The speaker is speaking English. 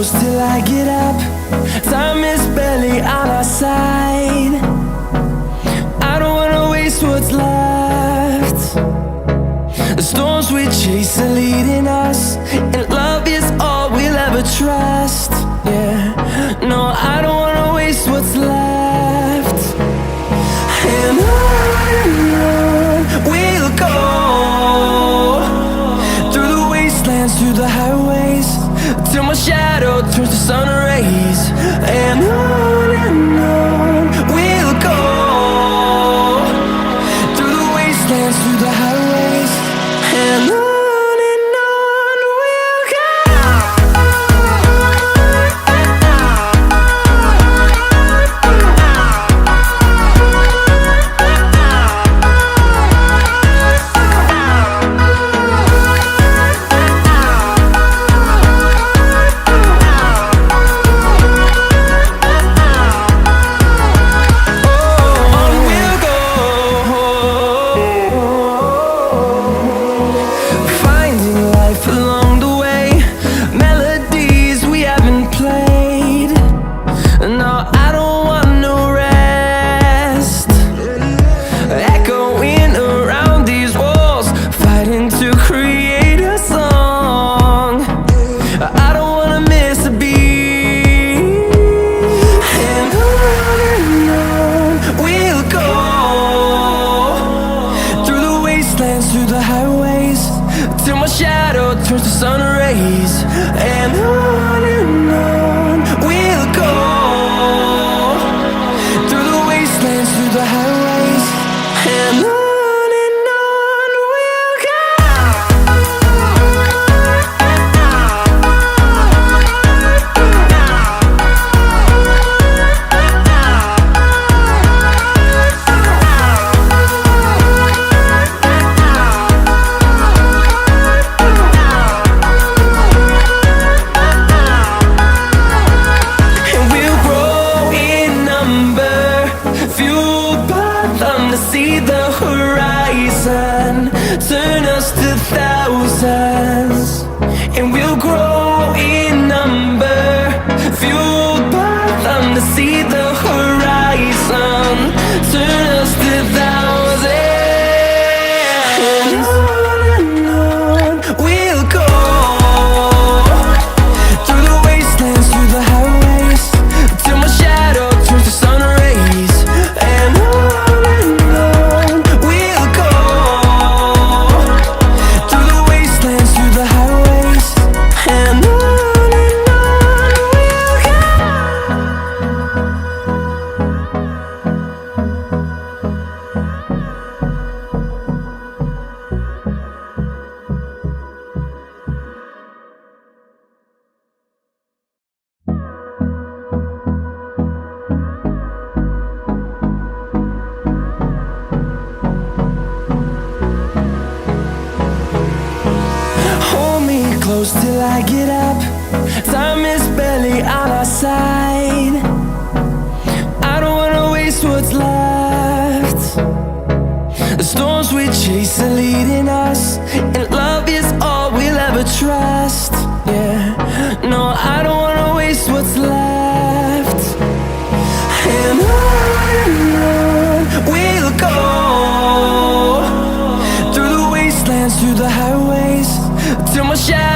close till I get up. Time is barely on our side. I don't wanna waste what's left. The storms we chase are leading us, and love is all we'll ever trust. Yeah, no, I don't wanna waste what's left. And on we'll go, through the wastelands, through the highways, till my shadow turns to sun rays. And on we'll go, through the wastelands, through the highways, and on we'll go. Through the highways, till my shadow turns to sun rays. And on we'll go, through the wastelands, through the highways, and on we'll go. To see the horizon turn us to thousands, and we'll grow in number, fueled by them. To see the horizon turn us to thousands, and on we'll go, through the wastelands, through the highways, till my shadow turns to sun rays. And close till I get up. Time is barely on our side. I don't wanna waste what's left. The storms we chase are leading us, and love is all we'll ever trust. Yeah, no, I don't wanna waste what's left. And on we'll go, through the wastelands, through the highways, till my shadow